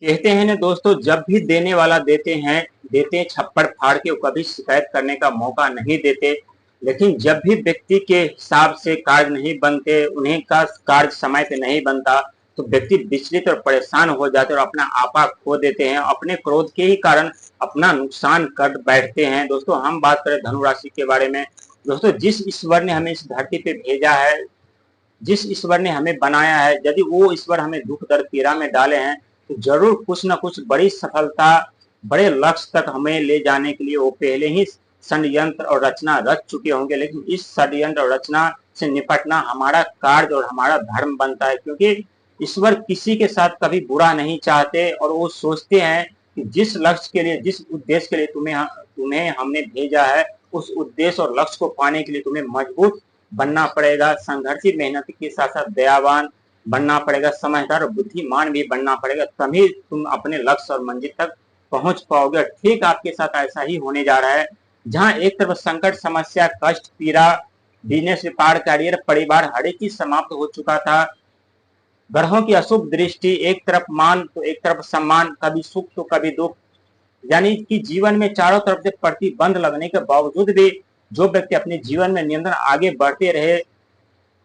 कहते हैं ना दोस्तों, जब भी देने वाला देते हैं छप्पड़ फाड़ के, वो कभी शिकायत करने का मौका नहीं देते। लेकिन जब भी व्यक्ति के हिसाब से कार्य नहीं बनते, उन्हें का कार्य समय पे नहीं बनता, तो व्यक्ति विचलित और परेशान हो जाते हैं और अपना आपा खो देते हैं। अपने क्रोध के ही कारण अपना नुकसान कर बैठते हैं। दोस्तों, हम बात करें धनु राशि के बारे में। दोस्तों, जिस ईश्वर ने हमें इस धरती पे भेजा है, जिस ईश्वर ने हमें बनाया है, यदि वो ईश्वर हमें दुख दर्द पीड़ा में डाले हैं, तो जरूर कुछ न कुछ बड़ी सफलता, बड़े लक्ष्य तक हमें ले जाने के लिए वो पहले ही षड्यंत्र और रचना रच चुके होंगे। लेकिन इस षड्यंत्र और रचना से निपटना हमारा कार्य और हमारा धर्म बनता है, क्योंकि ईश्वर किसी के साथ कभी बुरा नहीं चाहते और वो सोचते हैं कि जिस लक्ष्य के लिए, जिस उद्देश्य के लिए तुम्हें हमने भेजा है, उस उद्देश्य और लक्ष्य को पाने के लिए तुम्हें मजबूत बनना पड़ेगा, संघर्षी मेहनती के साथ साथ दयावान बनना पड़ेगा, समझदार और बुद्धिमान भी बनना पड़ेगा, तभी तुम अपने लक्ष्य और मंजिल तक पहुंच पाओगे। ठीक आपके साथ ऐसा ही होने जा रहा है। जहां एक तरफ संकट, समस्या, कष्ट, पीड़ा, बिजनेस, व्यापार, करियर, परिवार हर एक चीज समाप्त हो चुका था। ग्रहों की अशुभ दृष्टि, एक तरफ मान तो एक तरफ सम्मान, कभी सुख तो कभी दुख, यानी कि जीवन में चारों तरफ से प्रतिबंध लगने के बावजूद भी जो व्यक्ति अपने जीवन में निरंतर आगे बढ़ते रहे,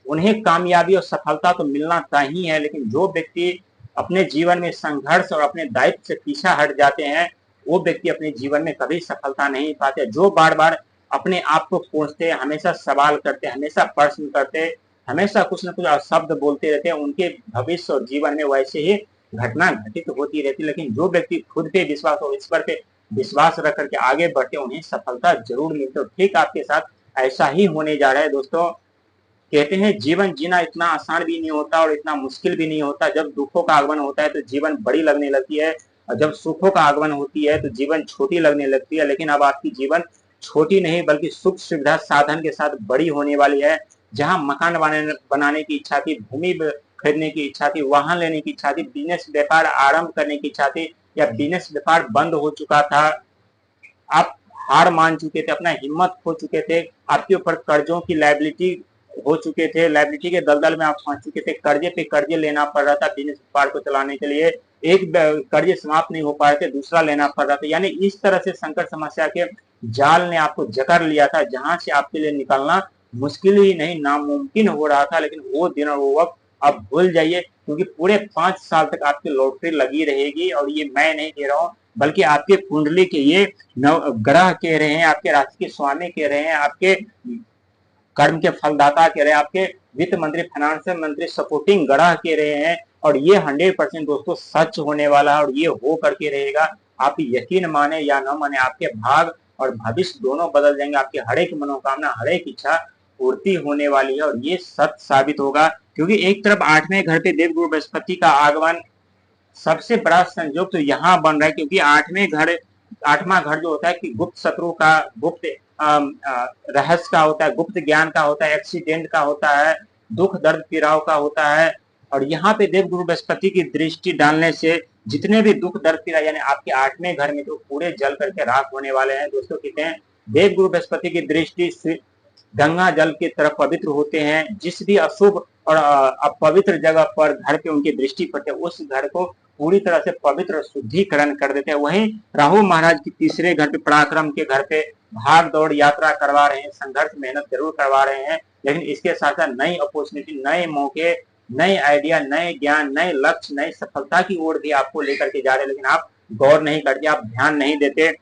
उन्हें कामयाबी और सफलता तो मिलना तय है। लेकिन जो व्यक्ति अपने जीवन में संघर्ष और अपने दायित्व से पीछा हट जाते हैं, वो व्यक्ति अपने जीवन में कभी सफलता नहीं पाते। जो बार बार अपने आप को कोसते, हमेशा सवाल करते, हमेशा प्रश्न करते, हमेशा कुछ न कुछ शब्द बोलते रहते हैं, उनके भविष्य और जीवन में वैसे ही घटना घटित होती रहती। लेकिन जो व्यक्ति खुद पे विश्वास और ईश्वर पे विश्वास रख करके आगे बढ़ते, उन्हें सफलता जरूर मिलती है। ठीक आपके साथ ऐसा ही होने जा रहा है। दोस्तों, कहते हैं जीवन जीना इतना आसान भी नहीं होता और इतना मुश्किल भी नहीं होता। जब दुखों का आगमन होता है तो जीवन बड़ी लगने लगती है, और जब सुखों का आगमन होती है तो जीवन छोटी लगने लगती है। लेकिन अब आपकी जीवन छोटी नहीं बल्कि सुख सुविधा साधन के साथ बड़ी होने वाली है। जहां मकान बनाने की इच्छा थी, भूमि खरीदने की इच्छा थी, वाहन लेने की इच्छा थी, बिजनेस व्यापार आरंभ करने की इच्छा थी, या बिजनेस व्यापार बंद हो चुका था, आप हार मान चुके थे, अपना हिम्मत खो चुके थे, आपके ऊपर कर्जों की लायबिलिटी हो चुके थे, लायबिलिटी के दलदल में आप फंस चुके थे, कर्जे पे कर्जे लेना पड़ रहा था बिजनेस व्यापार को चलाने के लिए, एक कर्जे समाप्त नहीं हो पा रहे थे, दूसरा लेना पड़ रहा था। यानी इस तरह से संकट समस्या के जाल ने आपको जकड़ लिया था, जहां से आपके लिए निकलना मुश्किल ही नहीं नामुमकिन हो रहा था। लेकिन वो दिन और वो वक्त अब भूल जाइए, क्योंकि पूरे 5 साल तक आपकी लॉटरी लगी रहेगी। और ये मैं नहीं कह रहा हूँ, बल्कि आपके कुंडली के ये ग्रह कह रहे हैं, आपके राशि के स्वामी कह रहे हैं, आपके कर्म के फलदाता कह रहे हैं, आपके वित्त मंत्री, फाइनेंशियल मंत्री, सपोर्टिंग ग्रह कह रहे हैं। और ये 100% दोस्तों सच होने वाला है और ये हो करके रहेगा। आप यकीन माने या न माने, आपके भाग और भविष्य दोनों बदल जाएंगे। आपकी हर एक मनोकामना, हर एक इच्छा पूर्ति होने वाली है और ये सच साबित होगा। क्योंकि एक तरफ 8वें घर पे देवगुरु बृहस्पति का आगमन, सबसे बड़ा संयोग तो यहाँ बन रहा है, क्योंकि 8वां घर जो होता है कि गुप्त शत्रु का, गुप्त रहस्य का होता है, गुप्त ज्ञान का होता है, एक्सीडेंट का होता है, दुख दर्द पीड़ाव का होता है। और यहाँ पे देवगुरु बृहस्पति की दृष्टि डालने से जितने भी दुख दर्द पीड़ा यानी आपके 8वें घर में, तो पूरे जल करके राख होने वाले हैं। दोस्तों, कहते हैं देवगुरु बृहस्पति की दृष्टि से गंगा जल की तरफ पवित्र होते हैं। जिस भी अशुभ और अपवित्र जगह पर घर पे उनकी दृष्टि पड़ती है, उस घर को पूरी तरह से पवित्र और शुद्धिकरण कर देते हैं। वहीं राहु महाराज की तीसरे घर पे, पराक्रम के घर पे भाग दौड़ यात्रा करवा रहे हैं, संघर्ष मेहनत जरूर करवा रहे हैं। लेकिन इसके साथ साथ नई अपॉर्चुनिटी, नए मौके, नए आइडिया, नए ज्ञान, नए लक्ष्य, नई सफलता की ओर भी आपको लेकर के जा रहे हैं। लेकिन आप गौर नहीं करते, आप ध्यान नहीं देते।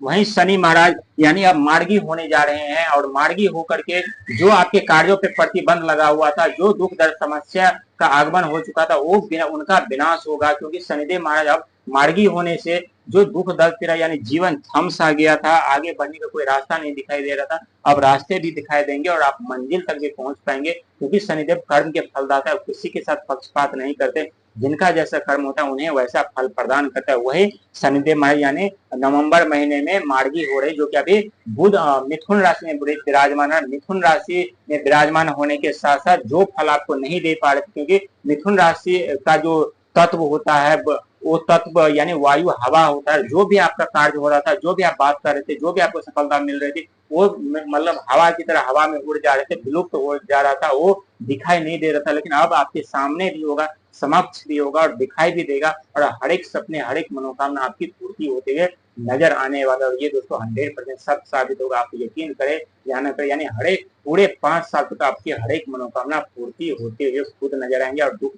वहीं शनि महाराज यानी अब मार्गी होने जा रहे हैं, और मार्गी होकर के जो आपके कार्यों पे प्रतिबंध लगा हुआ था, जो दुख दर्द समस्या का आगमन हो चुका था, वो उनका विनाश होगा। क्योंकि शनिदेव महाराज अब मार्गी होने से जो दुख दर्द पीड़ा यानी जीवन थम सा गया था, आगे बढ़ने का कोई रास्ता नहीं दिखाई दे रहा था, अब रास्ते भी दिखाई देंगे और आप मंजिल तक भी पहुंच पाएंगे। क्योंकि शनिदेव कर्म के फलदाता है, किसी के साथ पक्षपात नहीं करते, जिनका जैसा कर्म होता है उन्हें वैसा फल प्रदान करता है। वही शनिदेव महाराज यानी नवंबर महीने में मार्गी हो रहे, जो कि अभी बुध मिथुन राशि में विराजमान है। मिथुन राशि में विराजमान होने के साथ साथ जो फल आपको नहीं दे पा रहे, क्योंकि मिथुन राशि का जो तत्व होता है वो तत्व यानी वायु हवा होता है, जो भी आपका कार्य हो रहा था, जो भी आप बात कर रहे थे, जो भी आपको सफलता मिल रही थी, वो मतलब हवा की तरह हवा में उड़ जा रहे थे, विलुप्त हो जा रहा था, वो दिखाई नहीं दे रहा था। लेकिन अब आपके सामने भी होगा, समक्ष भी होगा और दिखाई भी देगा, और हर एक सपने, हर एक मनोकामना आपकी पूर्ति होते हुए नजर आने वाला। और ये दोस्तों 100% सत्य साबित होगा, आप यकीन करें या न करें, यानी हर एक पूरे 5 साल तक आपकी हर एक मनोकामना पूर्ति होते हुए खुद नजर आएंगे और दुख